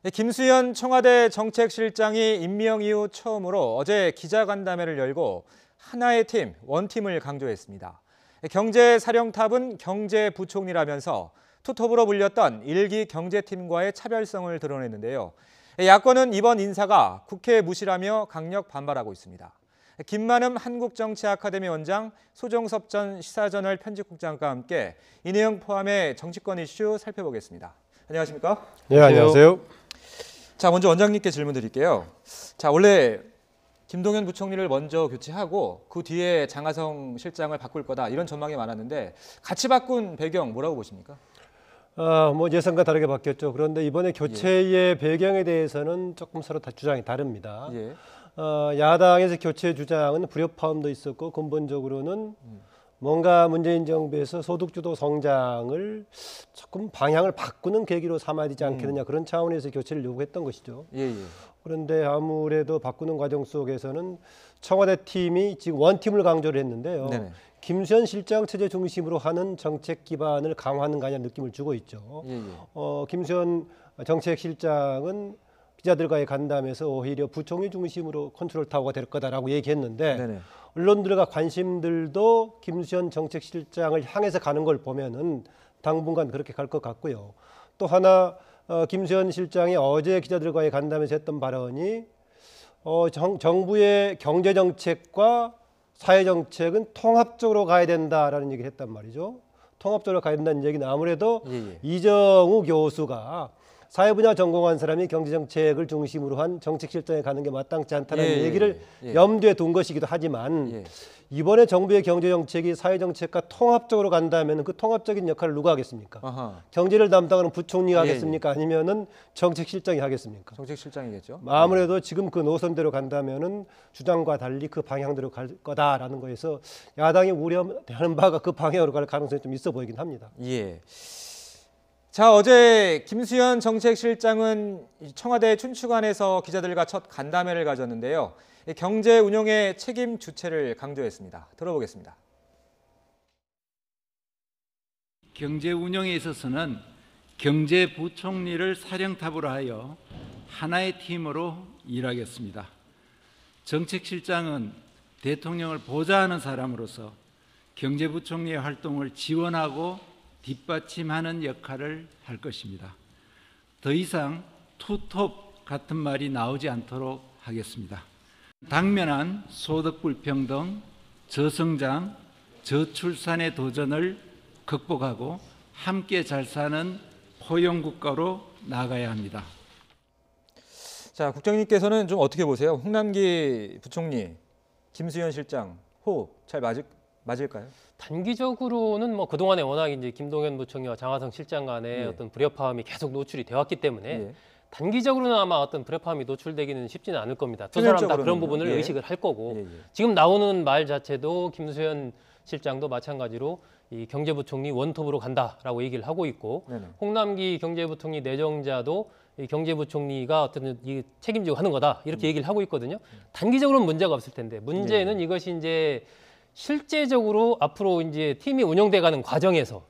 김수현 청와대 정책실장이 임명 이후 처음으로 어제 기자간담회를 열고 하나의 팀, 원팀을 강조했습니다. 경제사령탑은 경제부총리라면서 투톱으로 불렸던 일기 경제팀과의 차별성을 드러냈는데요. 야권은 이번 인사가 국회 무시라며 강력 반발하고 있습니다. 김만흠 한국정치아카데미 원장, 소정섭 전 시사저널 편집국장과 함께 이 내용 포함해 정치권 이슈 살펴보겠습니다. 안녕하십니까? 네, 안녕하세요. 자, 먼저 원장님께 질문 드릴게요. 자, 원래 김동연 부총리를 먼저 교체하고 그 뒤에 장하성 실장을 바꿀 거다 이런 전망이 많았는데 같이 바꾼 배경 뭐라고 보십니까? 뭐 예상과 다르게 바뀌었죠. 그런데 이번에 교체의 배경에 대해서는 조금 서로 주장이 다릅니다. 예. 야당에서 교체 주장은 불협화음도 있었고 근본적으로는 뭔가 문재인 정부에서 소득주도 성장을 조금 방향을 바꾸는 계기로 삼아야 되지 않겠느냐 그런 차원에서 교체를 요구했던 것이죠. 예. 그런데 아무래도 바꾸는 과정 속에서는 청와대 팀이 지금 원팀을 강조를 했는데요. 네네. 김수현 실장 체제 중심으로 하는 정책 기반을 강화하는 거 아니냐 느낌을 주고 있죠. 김수현 정책실장은 기자들과의 간담회에서 오히려 부총리 중심으로 컨트롤 타워가 될 거다라고 얘기했는데 네네. 언론들과 관심들도 김수현 정책실장을 향해서 가는 걸 보면은 당분간 그렇게 갈 것 같고요. 또 하나 김수현 실장이 어제 기자들과의 간담회에서 했던 발언이 정부의 경제 정책과 사회 정책은 통합적으로 가야 된다라는 얘기를 했단 말이죠. 통합적으로 가야 된다는 얘기는 아무래도 이정우 교수가 사회 분야 전공한 사람이 경제 정책을 중심으로 한 정책실장에 가는 게 마땅치 않다는 얘기를 염두에 둔 것이기도 하지만 이번에 정부의 경제 정책이 사회 정책과 통합적으로 간다면 그 통합적인 역할을 누가 하겠습니까? 경제를 담당하는 부총리가 하겠습니까? 아니면은 정책실장이 하겠습니까? 정책실장이겠죠. 아무래도 지금 그 노선대로 주장과 달리 그 방향대로 갈 거다라는 거에서 야당이 우려하는 바가 그 방향으로 갈 가능성이 좀 있어 보이긴 합니다. 예. 자, 어제 김수현 정책실장은 청와대 춘추관에서 기자들과 첫 간담회를 가졌는데요. 경제 운영의 책임 주체를 강조했습니다. 들어보겠습니다. 경제 운영에 있어서는 경제부총리를 사령탑으로 하여 하나의 팀으로 일하겠습니다. 정책실장은 대통령을 보좌하는 사람으로서 경제부총리의 활동을 지원하고 뒷받침하는 역할을 할 것입니다. 더 이상 투톱 같은 말이 나오지 않도록 하겠습니다. 당면한 소득 불평등, 저성장, 저출산의 도전을 극복하고 함께 잘 사는 포용국가로 나아가야 합니다. 자, 국장님께서는 좀 어떻게 보세요? 홍남기 부총리, 김수현 실장 호흡 잘 맞을까요? 단기적으로는 뭐 그동안에 워낙 이제 김동연 부총리와 장하성 실장 간의 어떤 불협화음이 계속 노출이 되었기 때문에 단기적으로는 아마 어떤 불협화음이 노출되기는 쉽지는 않을 겁니다. 두 사람 다 그런 부분을 의식을 할 거고 지금 나오는 말 자체도 김수현 실장도 마찬가지로 이 경제부총리 원톱으로 간다라고 얘기를 하고 있고 홍남기 경제부총리 내정자도 이 경제부총리가 어떤 이 책임지고 하는 거다 이렇게 얘기를 하고 있거든요. 단기적으로는 문제가 없을 텐데 문제는 이것이 이제 실제적으로 앞으로 이제 팀이 운영돼가는 과정에서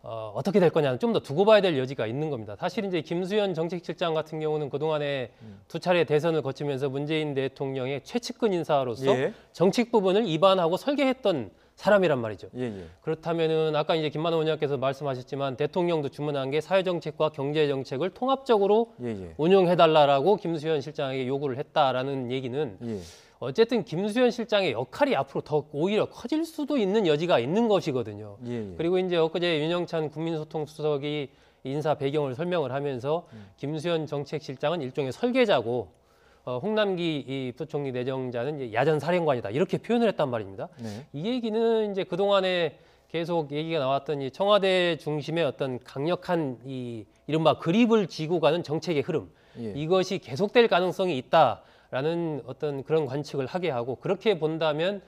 어떻게 될 거냐는 좀 더 두고 봐야 될 여지가 있는 겁니다. 사실 이제 김수현 정책실장 같은 경우는 그동안에 두 차례 대선을 거치면서 문재인 대통령의 최측근 인사로서 정책 부분을 입안하고 설계했던 사람이란 말이죠. 그렇다면은 아까 이제 김만흠 원장께서 말씀하셨지만 대통령도 주문한 게 사회정책과 경제정책을 통합적으로 운영해달라라고 김수현 실장에게 요구를 했다라는 얘기는 어쨌든 김수현 실장의 역할이 앞으로 더 오히려 커질 수도 있는 여지가 있는 것이거든요. 그리고 이제 엊그제 윤영찬 국민소통수석이 인사 배경을 설명을 하면서 김수현 정책실장은 일종의 설계자고 홍남기 이 부총리 내정자는 이제 야전사령관이다 이렇게 표현을 했단 말입니다. 이 얘기는 이제 그동안에 계속 얘기가 나왔던 이 청와대 중심의 어떤 강력한 이 이른바 그립을 쥐고 가는 정책의 흐름 이것이 계속될 가능성이 있다. 라는 어떤 그런 관측을 하게 하고 그렇게 본다면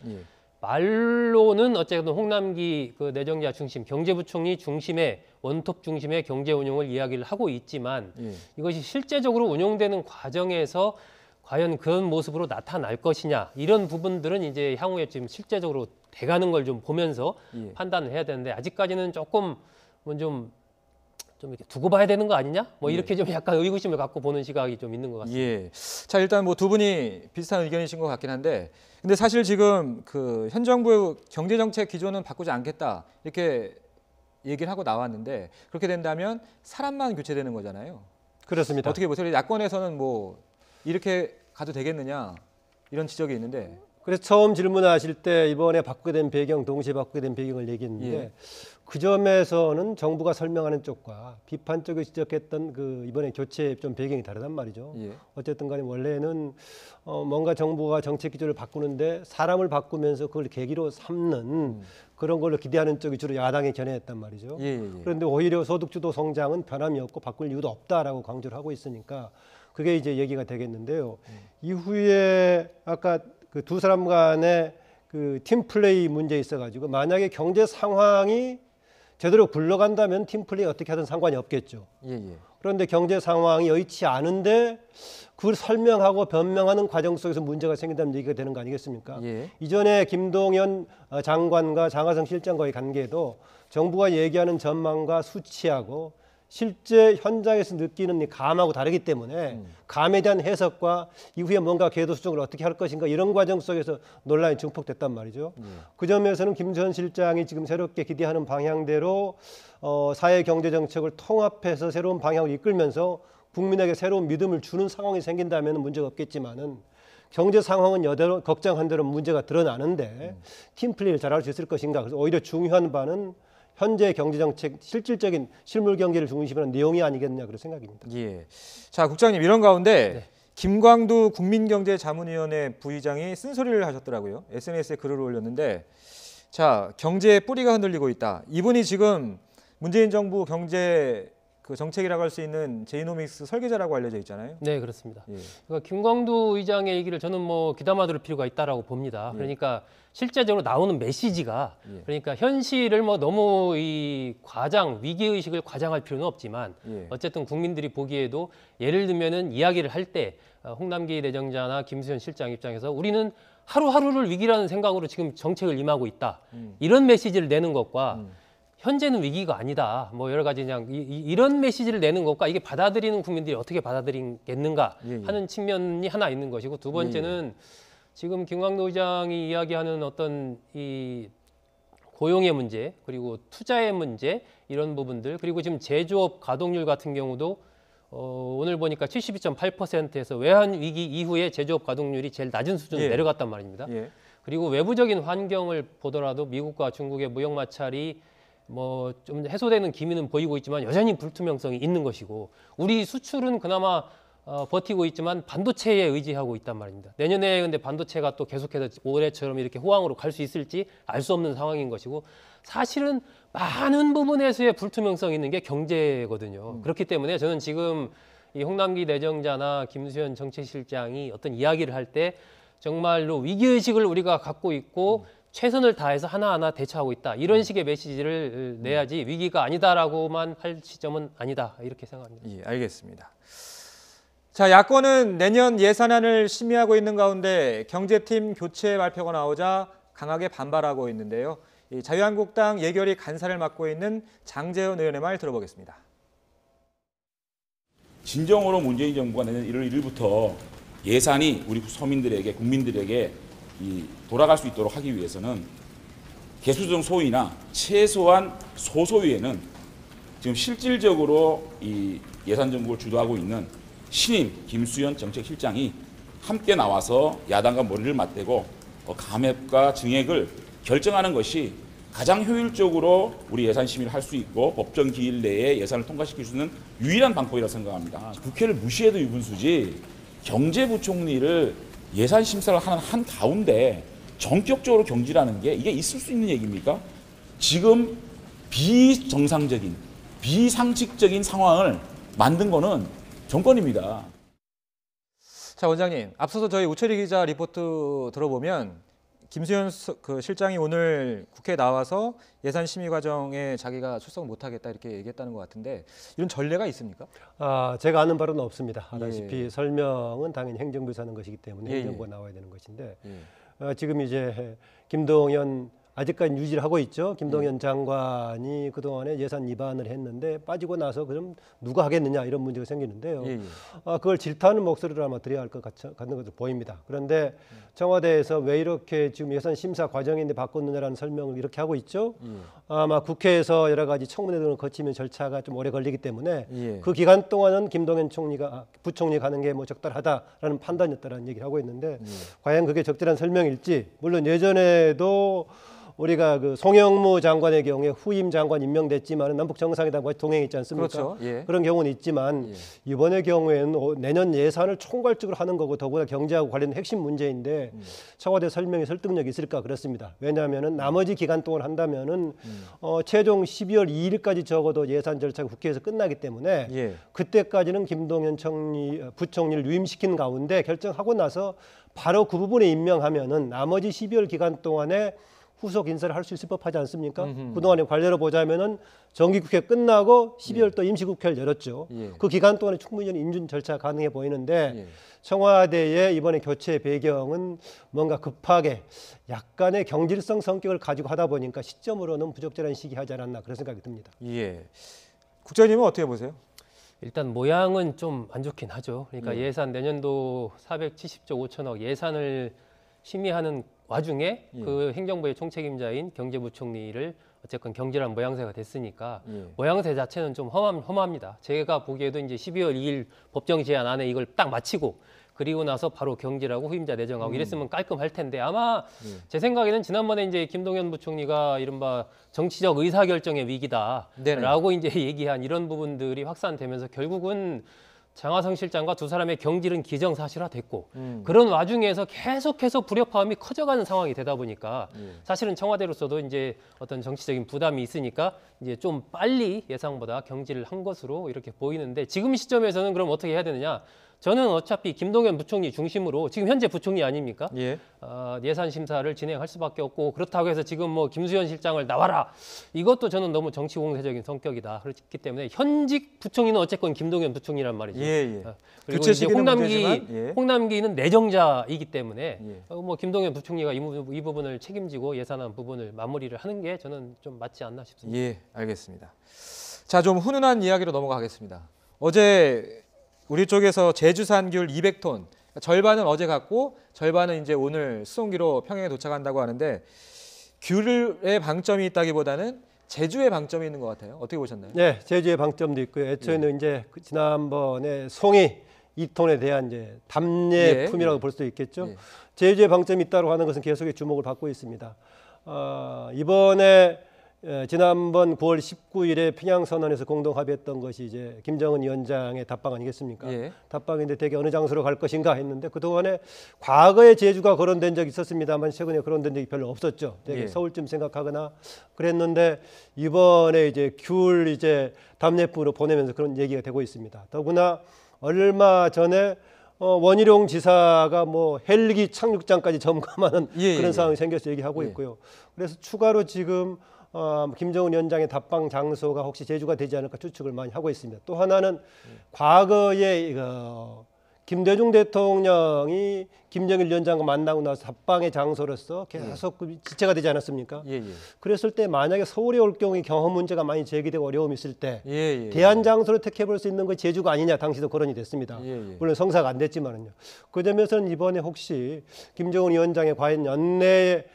말로는 어쨌든 홍남기 그 내정자 중심 경제부총리 중심의 원톱 중심의 경제 운영을 이야기를 하고 있지만 이것이 실제적으로 운영되는 과정에서 과연 그런 모습으로 나타날 것이냐 이런 부분들은 이제 향후에 지금 실제적으로 돼가는 걸 좀 보면서 판단을 해야 되는데 아직까지는 조금 좀 좀 이렇게 두고 봐야 되는 거 아니냐? 뭐 이렇게 좀 약간 의구심을 갖고 보는 시각이 좀 있는 것 같습니다. 예. 자, 일단 뭐 두 분이 비슷한 의견이신 것 같긴 한데, 근데 사실 지금 그 현 정부의 경제 정책 기조는 바꾸지 않겠다 이렇게 얘기를 하고 나왔는데, 그렇게 된다면 사람만 교체되는 거잖아요. 그렇습니다. 어떻게 보세요? 야권에서는 뭐 이렇게 가도 되겠느냐 이런 지적이 있는데. 그래서 처음 질문하실 때 이번에 바꾸게 된 배경, 동시에 바꾸게 된 배경을 얘기했는데 예. 그 점에서는 정부가 설명하는 쪽과 비판적으로 지적했던 그 이번에 교체 좀 배경이 다르단 말이죠. 예. 어쨌든 간에 원래는 뭔가 정부가 정책 기조를 바꾸는데 사람을 바꾸면서 그걸 계기로 삼는 그런 걸로 기대하는 쪽이 주로 야당에 견해했단 말이죠. 예. 그런데 오히려 소득주도 성장은 변함이 없고 바꿀 이유도 없다라고 강조를 하고 있으니까 그게 이제 얘기가 되겠는데요. 이후에 아까 그 두 사람 간의 그 팀플레이 문제 있어가지고 만약에 경제 상황이 제대로 굴러간다면 팀플레이 어떻게 하든 상관이 없겠죠. 예. 그런데 경제 상황이 여의치 않은데 그걸 설명하고 변명하는 과정 속에서 문제가 생긴다는 얘기가 되는 거 아니겠습니까? 예. 이전에 김동연 장관과 장하성 실장과의 관계도 정부가 얘기하는 전망과 수치하고 실제 현장에서 느끼는 이 감하고 다르기 때문에 감에 대한 해석과 이후에 뭔가 궤도 수정을 어떻게 할 것인가 이런 과정 속에서 논란이 증폭됐단 말이죠. 그 점에서는 김수현 실장이 지금 새롭게 기대하는 방향대로 사회 경제 정책을 통합해서 새로운 방향을 이끌면서 국민에게 새로운 믿음을 주는 상황이 생긴다면 문제가 없겠지만은 경제 상황은 여대로 걱정한 대로 문제가 드러나는데 팀플레이를 잘할 수 있을 것인가. 그래서 오히려 중요한 바는 현재 경제정책 실질적인 실물 경제를 중심으로 한 내용이 아니겠느냐 그런 생각입니다. 예. 자, 국장님 이런 가운데 김광두 국민경제자문위원회 부의장이 쓴소리를 하셨더라고요. SNS에 글을 올렸는데, 자, 경제의 뿌리가 흔들리고 있다. 이분이 지금 문재인 정부 경제 그 정책이라고 할 수 있는 제이노믹스 설계자라고 알려져 있잖아요. 네, 그렇습니다. 예. 그러니까 김광두 의장의 얘기를 저는 뭐 귀담아 들을 필요가 있다라고 봅니다. 그러니까 실제적으로 나오는 메시지가 그러니까 현실을 뭐 너무 이 위기 의식을 과장할 필요는 없지만 어쨌든 국민들이 보기에도 예를 들면은 이야기를 할 때 홍남기 내정자나 김수현 실장 입장에서 우리는 하루하루를 위기라는 생각으로 지금 정책을 임하고 있다. 이런 메시지를 내는 것과 현재는 위기가 아니다. 뭐 여러 가지 그냥 이런 메시지를 내는 것과 이게 받아들이는 국민들이 어떻게 받아들이겠는가 하는 측면이 하나 있는 것이고, 두 번째는 지금 김광두 의장이 이야기하는 어떤 이 고용의 문제 그리고 투자의 문제 이런 부분들, 그리고 지금 제조업 가동률 같은 경우도 오늘 보니까 72.8%에서 외환 위기 이후에 제조업 가동률이 제일 낮은 수준으로 내려갔단 말입니다. 그리고 외부적인 환경을 보더라도 미국과 중국의 무역 마찰이 뭐 좀 해소되는 기미는 보이고 있지만 여전히 불투명성이 있는 것이고, 우리 수출은 그나마 버티고 있지만 반도체에 의지하고 있단 말입니다. 내년에 근데 반도체가 또 계속해서 올해처럼 이렇게 호황으로 갈 수 있을지 알 수 없는 상황인 것이고, 사실은 많은 부분에서의 불투명성이 있는 게 경제거든요. 그렇기 때문에 저는 지금 이 홍남기 내정자나 김수현 정책실장이 어떤 이야기를 할 때 정말로 위기의식을 우리가 갖고 있고 최선을 다해서 하나하나 대처하고 있다. 이런 식의 메시지를 내야지 위기가 아니다라고만 할 시점은 아니다. 이렇게 생각합니다. 예, 알겠습니다. 자, 야권은 내년 예산안을 심의하고 있는 가운데 경제팀 교체 발표가 나오자 강하게 반발하고 있는데요. 이 자유한국당 예결위 간사를 맡고 있는 장제원 의원의 말 들어보겠습니다. 진정으로 문재인 정부가 내년 1월 1일부터 예산이 우리 서민들에게, 국민들에게 돌아갈 수 있도록 하기 위해서는 개수정 소위나 최소한 소소위에는 지금 실질적으로 이 예산 정국을 주도하고 있는 신임 김수현 정책실장이 함께 나와서 야당과 머리를 맞대고 감액과 증액을 결정하는 것이 가장 효율적으로 우리 예산 심의를 할 수 있고 법정 기일 내에 예산을 통과시킬 수 있는 유일한 방법이라고 생각합니다. 국회를 무시해도 유분수지 경제부총리를 예산 심사를 하는 한 가운데 전격적으로 경질하는 게 이게 있을 수 있는 얘기입니까? 지금 비정상적인, 비상식적인 상황을 만든 거는 정권입니다. 자, 원장님, 앞서서 저희 우철희 기자 리포트 들어보면 김수현 그 실장이 오늘 국회에 나와서 예산 심의 과정에 자기가 출석 못하겠다 이렇게 얘기했다는 것 같은데, 이런 전례가 있습니까? 제가 아는 바로는 없습니다. 아다시피 설명은 당연히 행정부에서 하는 것이기 때문에 행정부가 나와야 되는 것인데 지금 이제 김동연 아직까지 유지를 하고 있죠. 김동연 장관이 그동안에 예산 위반을 했는데 빠지고 나서 그럼 누가 하겠느냐 이런 문제가 생기는데요. 그걸 질타하는 목소리를 아마 드려야 할 것 같은 것으로 보입니다. 그런데 청와대에서 왜 이렇게 지금 예산 심사 과정인데 바꿨느냐라는 설명을 이렇게 하고 있죠. 아마 국회에서 여러 가지 청문회 등을 거치면 절차가 좀 오래 걸리기 때문에 그 기간 동안은 김동연 부총리 가는 게 뭐 적절하다라는 판단이었다라는 얘기를 하고 있는데 과연 그게 적절한 설명일지. 물론 예전에도 우리가 그 송영무 장관의 경우에 후임 장관 임명됐지만 남북 정상회담과 동행했지 않습니까? 그렇죠. 그런 경우는 있지만 이번의 경우에는 내년 예산을 총괄적으로 하는 거고 더구나 경제하고 관련된 핵심 문제인데 청와대 설명이 설득력이 있을까 그렇습니다. 왜냐하면은 나머지 기간 동안 한다면은 최종 12월 2일까지 적어도 예산 절차가 국회에서 끝나기 때문에 그때까지는 김동연 부총리를 유임시킨 가운데 결정하고 나서 바로 그 부분에 임명하면은 나머지 12월 기간 동안에 후속 인사를 할 수 있을 법하지 않습니까? 그동안의 관례로 보자면은 정기국회 끝나고 12월 또 임시국회를 열었죠. 그 기간 동안에 충분히 인준 절차 가능해 보이는데 청와대의 이번에 교체 배경은 뭔가 급하게 약간의 경질성 성격을 가지고 하다 보니까 시점으로는 부적절한 시기 하지 않았나 그런 생각이 듭니다. 국장님은 어떻게 보세요? 일단 모양은 좀 안 좋긴 하죠. 그러니까 예산 내년도 470조 5천억 예산을 심의하는 와중에 그 행정부의 총책임자인 경제부총리를 어쨌건 경질한 모양새가 됐으니까 모양새 자체는 좀 험합니다. 제가 보기에도 이제 12월 2일 법정 제한 안에 이걸 딱 마치고 그리고 나서 바로 경질하고 후임자 내정하고 이랬으면 깔끔할 텐데 아마 제 생각에는 지난번에 이제 김동연 부총리가 이른바 정치적 의사결정의 위기다라고 이제 얘기한 이런 부분들이 확산되면서 결국은 장하성 실장과 두 사람의 경질은 기정사실화됐고 그런 와중에서 계속해서 불협화음이 커져가는 상황이 되다 보니까 사실은 청와대로서도 이제 어떤 정치적인 부담이 있으니까 이제 좀 빨리 예상보다 경질을 한 것으로 이렇게 보이는데 지금 시점에서는 그럼 어떻게 해야 되느냐? 저는 어차피 김동연 부총리 중심으로 지금 현재 부총리 아닙니까? 예산 심사를 진행할 수밖에 없고 그렇다고 해서 지금 뭐 김수현 실장을 나와라 이것도 저는 너무 정치 공세적인 성격이다. 그렇기 때문에 현직 부총리는 어쨌건 김동연 부총리란 말이죠. 그리고 이제 홍남기는 내정자이기 때문에 뭐 김동연 부총리가 이 부분을 책임지고 예산안 부분을 마무리를 하는 게 저는 좀 맞지 않나 싶습니다. 알겠습니다. 자, 좀 훈훈한 이야기로 넘어가겠습니다. 어제 우리 쪽에서 제주산 귤 200톤, 절반은 어제 갔고 절반은 이제 오늘 수송기로 평양에 도착한다고 하는데 귤의 방점이 있다기보다는 제주의 방점이 있는 것 같아요. 어떻게 보셨나요? 네, 제주의 방점도 있고요. 애초에는 이제 지난번에 송이 2톤에 대한 이제 답례품이라고 볼 수도 있겠죠. 제주의 방점이 있다고 하는 것은 계속의 주목을 받고 있습니다. 이번에 지난번 9월 19일에 평양선언에서 공동 합의했던 것이 이제 김정은 위원장의 답방 아니겠습니까? 답방인데 대개 어느 장소로 갈 것인가 했는데 그동안에 과거에 제주가 거론된 적이 있었습니다만 최근에 거론된 적이 별로 없었죠. 되게 서울쯤 생각하거나 그랬는데 이번에 이제 귤 이제 답례품으로 보내면서 그런 얘기가 되고 있습니다. 더구나 얼마 전에 원희룡 지사가 뭐 헬기 착륙장까지 점검하는 그런 상황이 생겨서 얘기하고 있고요. 그래서 추가로 지금 김정은 위원장의 답방 장소가 혹시 제주가 되지 않을까 추측을 많이 하고 있습니다. 또 하나는 과거에 김대중 대통령이 김정일 위원장과 만나고 나서 답방의 장소로서 계속 지체가 되지 않았습니까? 그랬을 때 만약에 서울에 올 경우에 경험 문제가 많이 제기되고 어려움이 있을 때 대안 장소로 택해볼 수 있는 건 제주가 아니냐 당시도 거론이 됐습니다. 물론 성사가 안 됐지만은요. 그 점에서는 이번에 혹시 김정은 위원장의 과연 연내에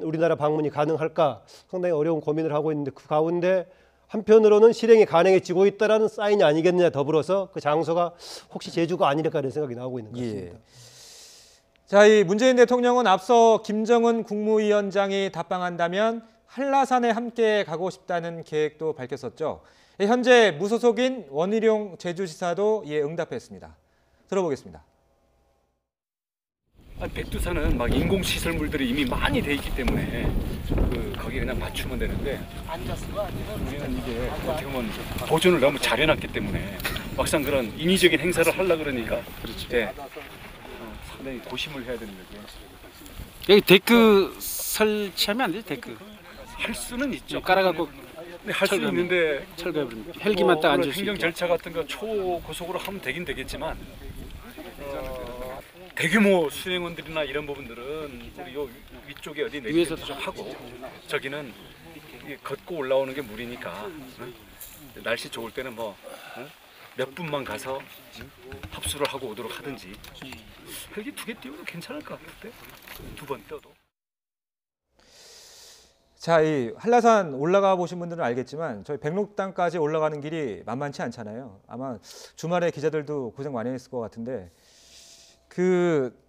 우리나라 방문이 가능할까 상당히 어려운 고민을 하고 있는데 그 가운데 한편으로는 실행이 가능해지고 있다는 사인이 아니겠느냐 더불어서 그 장소가 혹시 제주가 아닐까 하는 생각이 나오고 있는 것 같습니다. 자, 이 문재인 대통령은 앞서 김정은 국무위원장이 답방한다면 한라산에 함께 가고 싶다는 계획도 밝혔었죠. 현재 무소속인 원희룡 제주지사도 이에 응답했습니다. 들어보겠습니다. 백두산은 막 인공시설물들이 이미 많이 돼 있기 때문에 거기에 그냥 맞추면 되는데 우리는 이게 어떻게 보면 보존을 너무 잘 해놨기 때문에 막상 그런 인위적인 행사를 하려고 그러니까 상당히 고심을 해야 되는 거죠. 여기 데크 설치하면 안 돼요? 데크 할 수는 있죠. 깔아갖고 할 수 있는데 철거해버리면 헬기만 딱 앉을 수 있게 행정 절차 같은 거 초고속으로 하면 되긴 되겠지만 대규모 수행원들이나 이런 부분들은 우리 요 위쪽에 어디 내비게이션 좀 하고 저기는 걷고 올라오는 게 무리니까 날씨 좋을 때는 뭐 몇 분만 가서 합수를 하고 오도록 하든지 헬기 2개 띄워도 괜찮을 것 같은데 2번 띄워도. 자, 이 한라산 올라가 보신 분들은 알겠지만 저희 백록당까지 올라가는 길이 만만치 않잖아요. 아마 주말에 기자들도 고생 많이 했을 것 같은데 그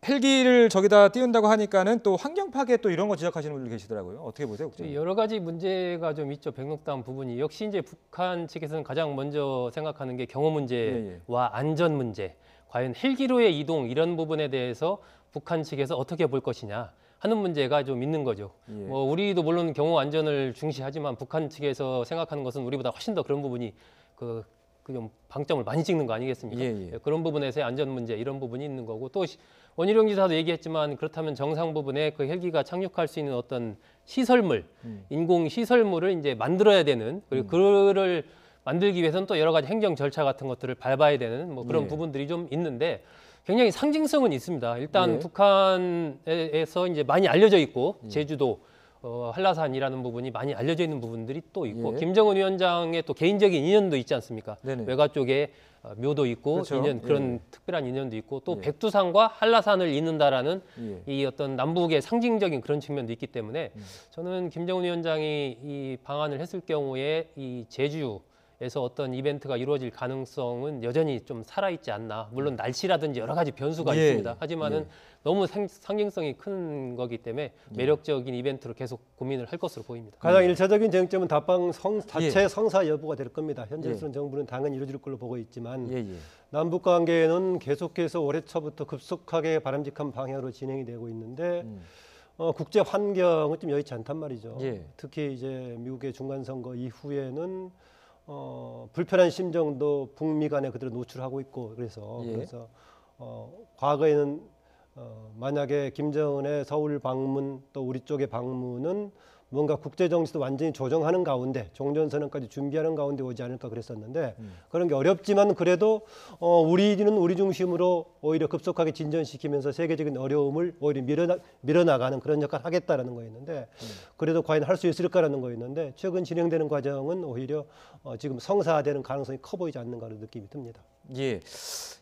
헬기를 저기다 띄운다고 하니까는 또 환경 파괴 또 이런 거 지적하시는 분들 계시더라고요. 어떻게 보세요, 국장님? 여러 가지 문제가 좀 있죠. 백록담 부분이 역시 이제 북한 측에서는 가장 먼저 생각하는 게 경호 문제와 안전 문제, 과연 헬기로의 이동 이런 부분에 대해서 북한 측에서 어떻게 볼 것이냐 하는 문제가 좀 있는 거죠. 뭐 우리도 물론 경호 안전을 중시하지만 북한 측에서 생각하는 것은 우리보다 훨씬 더 그런 부분이 좀 방점을 많이 찍는 거 아니겠습니까? 그런 부분에서의 안전 문제 이런 부분이 있는 거고 또 원희룡 지사도 얘기했지만 그렇다면 정상 부분에 그 헬기가 착륙할 수 있는 어떤 시설물, 인공 시설물을 이제 만들어야 되는 그리고 그를 만들기 위해서는 또 여러 가지 행정 절차 같은 것들을 밟아야 되는 뭐 그런 부분들이 좀 있는데 굉장히 상징성은 있습니다. 일단 북한에서 이제 많이 알려져 있고 제주도 한라산이라는 부분이 많이 알려져 있는 부분들이 또 있고 김정은 위원장의 또 개인적인 인연도 있지 않습니까? 외가 쪽에 묘도 있고 그렇죠. 인연 그런 특별한 인연도 있고 또 백두산과 한라산을 잇는다라는 이 어떤 남북의 상징적인 그런 측면도 있기 때문에 저는 김정은 위원장이 이 방안을 했을 경우에 이 제주에서 어떤 이벤트가 이루어질 가능성은 여전히 좀 살아있지 않나. 물론 날씨라든지 여러 가지 변수가 있습니다. 하지만은 너무 상징성이 큰 거기 때문에 매력적인 이벤트로 계속 고민을 할 것으로 보입니다. 가장 일차적인 쟁점은 답방 자체 성사 여부가 될 겁니다. 현재로서는 정부는 당연히 이루어질 걸로 보고 있지만 남북 관계는 계속해서 올해 초부터 급속하게 바람직한 방향으로 진행이 되고 있는데 국제 환경은 좀 여의치 않단 말이죠. 특히 이제 미국의 중간 선거 이후에는 불편한 심정도 북미 간에 그대로 노출하고 있고 그래서 과거에는 만약에 김정은의 서울 방문 또 우리 쪽의 방문은 뭔가 국제 정치도 완전히 조정하는 가운데 종전선언까지 준비하는 가운데 오지 않을까 그랬었는데 그런 게 어렵지만 그래도 우리는 우리 중심으로 오히려 급속하게 진전시키면서 세계적인 어려움을 오히려 밀어나가는 그런 역할을 하겠다라는 거였는데 그래도 과연 할 수 있을까라는 거였는데 최근 진행되는 과정은 오히려 지금 성사되는 가능성이 커 보이지 않는가 하는 느낌이 듭니다.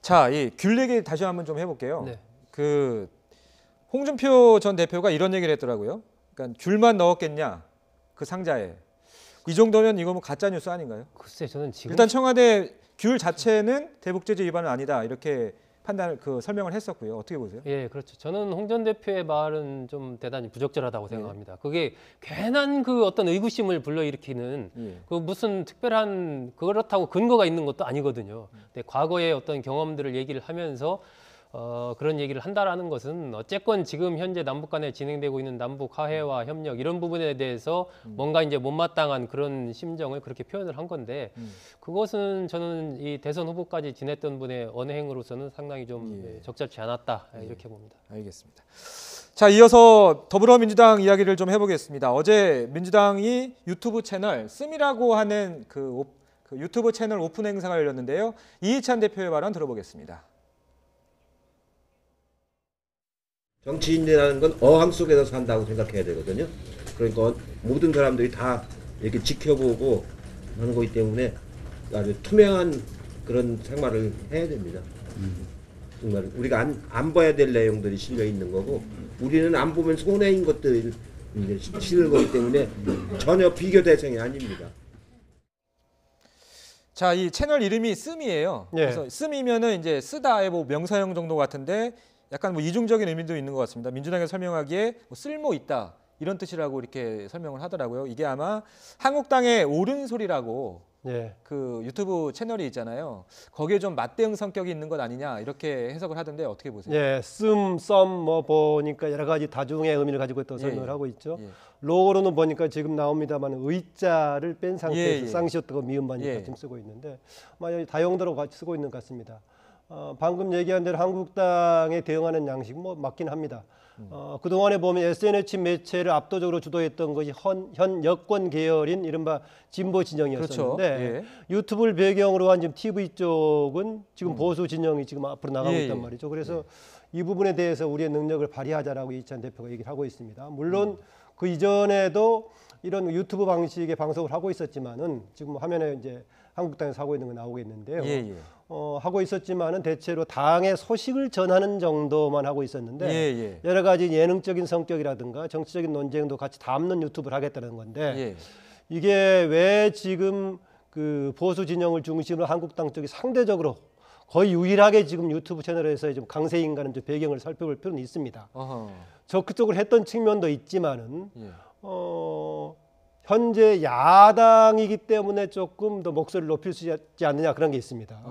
자, 이 귤 얘기 다시 한번 좀 해볼게요. 그 홍준표 전 대표가 이런 얘기를 했더라고요. 그러니까 귤만 넣었겠냐 그 상자에 이 정도면 이거 뭐 가짜 뉴스 아닌가요? 글쎄 저는 지금 일단 청와대 귤 자체는 대북제재 위반은 아니다 이렇게 설명을 했었고요. 어떻게 보세요? 그렇죠. 저는 홍 전 대표의 말은 좀 대단히 부적절하다고 생각합니다. 그게 괜한 그 어떤 의구심을 불러일으키는 그 무슨 특별한 그렇다고 근거가 있는 것도 아니거든요. 근데 과거의 어떤 경험들을 얘기를 하면서 그런 얘기를 한다라는 것은 어쨌건 지금 현재 남북 간에 진행되고 있는 남북 화해와 협력 이런 부분에 대해서 뭔가 이제 못마땅한 그런 심정을 그렇게 표현을 한 건데 그것은 저는 이 대선 후보까지 지냈던 분의 언행으로서는 상당히 좀 적절치 않았다 이렇게 봅니다. 알겠습니다. 자, 이어서 더불어민주당 이야기를 좀 해보겠습니다. 어제 민주당이 유튜브 채널 씀이라고 하는 그 유튜브 채널 오픈 행사가 열렸는데요. 이희찬 대표의 발언 들어보겠습니다. 정치인이라는 건 어항 속에서 산다고 생각해야 되거든요. 그러니까 모든 사람들이 다 이렇게 지켜보고 하는 거기 때문에 아주 투명한 그런 생활을 해야 됩니다. 정말 우리가 안 봐야 될 내용들이 실려 있는 거고 우리는 안 보면 손해인 것들이 실는 거기 때문에 전혀 비교 대상이 아닙니다. 자, 이 채널 이름이 씀이에요. 그래서 씀이면은 이제 쓰다의 뭐 명사형 정도 같은데 약간 뭐 이중적인 의미도 있는 것 같습니다. 민주당에서 설명하기에 뭐 쓸모 있다 이런 뜻이라고 이렇게 설명을 하더라고요. 이게 아마 한국당의 옳은 소리라고 그 유튜브 채널이 있잖아요. 거기에 좀 맞대응 성격이 있는 것 아니냐 이렇게 해석을 하던데 어떻게 보세요? 썸 뭐 보니까 여러 가지 다중의 의미를 가지고 또 설명을 하고 있죠. 로고로는 보니까 지금 나옵니다만 의자를 뺀 상태에서 쌍시옷하고 미음반이 지금 쓰고 있는데 다용도로 같이 쓰고 있는 것 같습니다. 방금 얘기한 대로 한국당에 대응하는 양식 뭐 맞긴 합니다. 그동안에 보면 SNS 매체를 압도적으로 주도했던 것이 현 여권 계열인 이른바 진보 진영이었었는데 그렇죠. 예. 유튜브를 배경으로 한 지금 TV 쪽은 지금 보수 진영이 지금 앞으로 나가고 예, 있단 예. 말이죠. 그래서 이 부분에 대해서 우리의 능력을 발휘하자라고 이찬 대표가 얘기를 하고 있습니다. 물론 그 이전에도 이런 유튜브 방식의 방송을 하고 있었지만은 지금 화면에 이제 한국당에서 하고 있는 거 나오겠는데요. 예, 예. 하고 있었지만은 대체로 당의 소식을 전하는 정도만 하고 있었는데 예, 예. 여러 가지 예능적인 성격이라든가 정치적인 논쟁도 같이 담는 유튜브를 하겠다는 건데 예. 이게 왜 지금 그 보수 진영을 중심으로 한국당 쪽이 상대적으로 거의 유일하게 지금 유튜브 채널에서 좀 강세인가는 좀 배경을 살펴볼 필요는 있습니다. 어허. 적극적으로 했던 측면도 있지만은 예. 현재 야당이기 때문에 조금 더 목소리를 높일 수 있지 않느냐 그런 게 있습니다.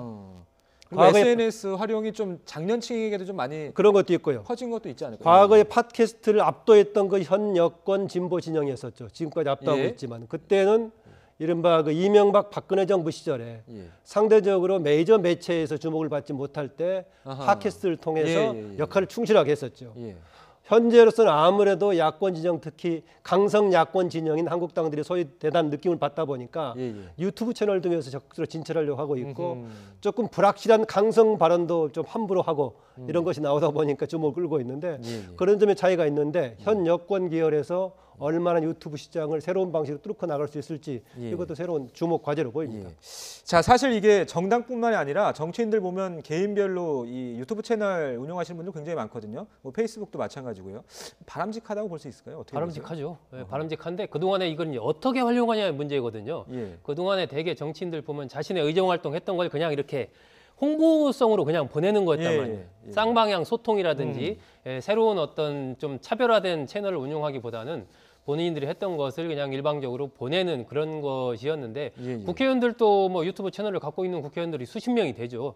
그리고 과거에 SNS 활용이 좀 장년층에게도 좀 많이 그런 것도 있고요. 퍼진 것도 있지 않을까요? 과거에 팟캐스트를 압도했던 그 현 여권 진보 진영이었었죠. 지금까지 압도하고 예. 있지만 그때는 이른바 그 이명박 박근혜 정부 시절에 예. 상대적으로 메이저 매체에서 주목을 받지 못할 때 아하. 팟캐스트를 통해서 예, 예. 역할을 충실하게 했었죠. 예. 현재로서는 아무래도 야권 진영 특히 강성 야권 진영인 한국당들이 소위 대단 느낌을 받다 보니까 예, 예. 유튜브 채널 등에서 적극적으로 진출하려고 하고 있고 조금 불확실한 강성 발언도 좀 함부로 하고 이런 것이 나오다 보니까 주목을 끌고 있는데 예, 예. 그런 점의 차이가 있는데 현 여권 계열에서 얼마나 유튜브 시장을 새로운 방식으로 뚫고 나갈 수 있을지 예. 이것도 새로운 주목 과제로 보입니다. 예. 자, 사실 이게 정당뿐만이 아니라 정치인들 보면 개인별로 이 유튜브 채널 운영하시는 분들 굉장히 많거든요. 뭐 페이스북도 마찬가지고요. 바람직하다고 볼 수 있을까요? 어떻게 보세요? 바람직하죠. 예, 바람직한데 그동안에 이걸 이제 어떻게 활용하냐의 문제거든요. 예. 그동안에 대개 정치인들 보면 자신의 의정 활동했던 걸 그냥 이렇게 홍보성으로 그냥 보내는 거였단 예, 말이에요. 예. 쌍방향 소통이라든지 새로운 어떤 좀 차별화된 채널을 운영하기보다는 본인들이 했던 것을 그냥 일방적으로 보내는 그런 것이었는데 예, 예. 국회의원들도 뭐 유튜브 채널을 갖고 있는 국회의원들이 수십 명이 되죠.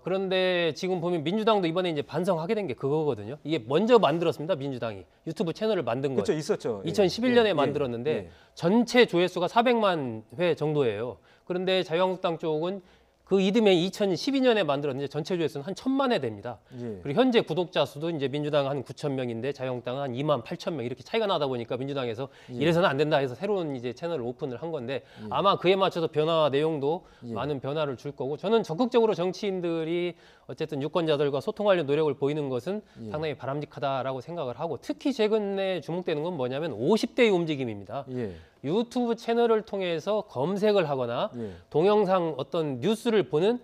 그런데 지금 보면 민주당도 이번에 이제 반성하게 된 게 그거거든요. 이게 먼저 만들었습니다. 민주당이 유튜브 채널을 만든 거예요. 그렇죠, 있었죠. 예. 2011년에 예. 만들었는데 예. 전체 조회수가 400만 회 정도예요. 그런데 자유한국당 쪽은 그 이듬해 2012년에 만들었는데 전체 조회수는 한 1,000만 회 됩니다. 예. 그리고 현재 구독자 수도 이제 민주당 한 9천 명인데 자유한국당은 한 2만 8천 명 이렇게 차이가 나다 보니까 민주당에서 이래서는 안 된다 해서 새로운 이제 채널을 오픈을 한 건데 아마 그에 맞춰서 변화 내용도 많은 변화를 줄 거고 저는 적극적으로 정치인들이 어쨌든 유권자들과 소통하려는 노력을 보이는 것은 상당히 바람직하다라고 생각을 하고 특히 최근에 주목되는 건 뭐냐면 50대의 움직임입니다. 예. 유튜브 채널을 통해서 검색을 하거나 예. 동영상 어떤 뉴스를 보는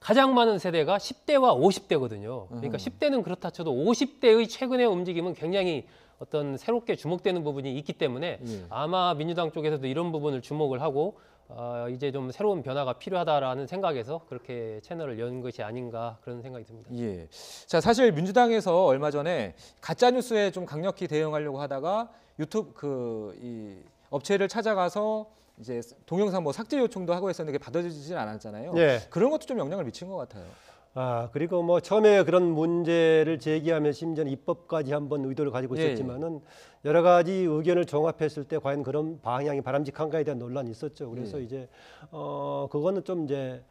가장 많은 세대가 10대와 50대거든요. 그러니까 10대는 그렇다 쳐도 50대의 최근의 움직임은 굉장히 어떤 새롭게 주목되는 부분이 있기 때문에 예. 아마 민주당 쪽에서도 이런 부분을 주목을 하고 이제 좀 새로운 변화가 필요하다라는 생각에서 그렇게 채널을 연 것이 아닌가 그런 생각이 듭니다. 예. 자, 사실 민주당에서 얼마 전에 가짜 뉴스에 좀 강력히 대응하려고 하다가 유튜브 이 업체를 찾아가서 이제 동영상 뭐 삭제 요청도 하고 했었는데 그게 받아주지는 않았잖아요. 예. 그런 것도 좀 영향을 미친 것 같아요. 그리고 뭐 처음에 그런 문제를 제기하며 심지어 입법까지 한번 의도를 가지고 예, 있었지만은 여러 가지 의견을 종합했을 때 과연 그런 방향이 바람직한가에 대한 논란이 있었죠. 그래서 이제 그거는 좀 이제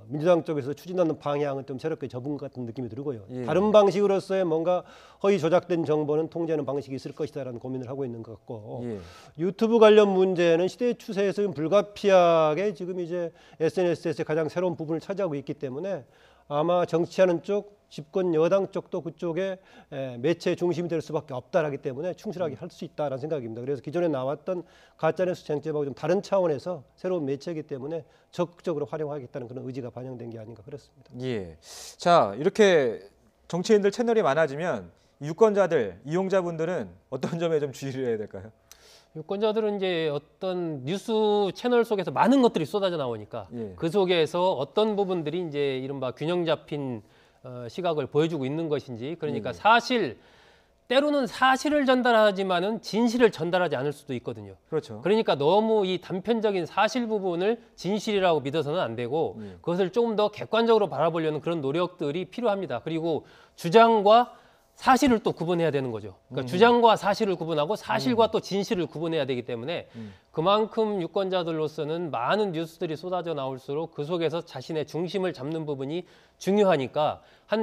민주당 쪽에서 추진하는 방향은 좀 새롭게 접은 것 같은 느낌이 들고요. 예. 다른 방식으로서의 뭔가 허위 조작된 정보는 통제하는 방식이 있을 것이다라는 고민을 하고 있는 것 같고 예. 유튜브 관련 문제는 시대의 추세에서 불가피하게 지금 이제 SNS에서 가장 새로운 부분을 차지하고 있기 때문에 아마 정치하는 쪽 집권 여당 쪽도 그쪽에 매체 중심이 될 수밖에 없다라기 때문에 충실하게 할 수 있다라는 생각입니다. 그래서 기존에 나왔던 가짜뉴스 쟁점하고 좀 다른 차원에서 새로운 매체이기 때문에 적극적으로 활용하겠다는 그런 의지가 반영된 게 아닌가 그렇습니다. 예. 자, 이렇게 정치인들 채널이 많아지면 유권자들, 이용자분들은 어떤 점에 좀 주의를 해야 될까요? 유권자들은 이제 어떤 뉴스 채널 속에서 많은 것들이 쏟아져 나오니까 예. 그 속에서 어떤 부분들이 이제 이른바 균형 잡힌 시각을 보여주고 있는 것인지 그러니까 때로는 사실을 전달하지만은 진실을 전달하지 않을 수도 있거든요. 그렇죠. 그러니까 너무 이 단편적인 사실 부분을 진실이라고 믿어서는 안 되고 그것을 조금 더 객관적으로 바라보려는 그런 노력들이 필요합니다. 그리고 주장과 사실을 또 구분해야 되는 거죠. 그러니까 주장과 사실을 구분하고 사실과 또 진실을 구분해야 되기 때문에 그만큼 유권자들로서는 많은 뉴스들이 쏟아져 나올수록 그 속에서 자신의 중심을 잡는 부분이 중요하니까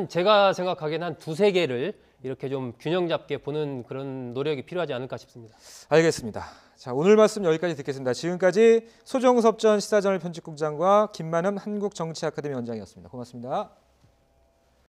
제가 생각하기에는 한 두세 개를 이렇게 좀 균형 잡게 보는 그런 노력이 필요하지 않을까 싶습니다. 알겠습니다. 자, 오늘 말씀 여기까지 듣겠습니다. 지금까지 소정섭 전 시사저널 편집국장과 김만흠 한국정치아카데미 원장이었습니다. 고맙습니다.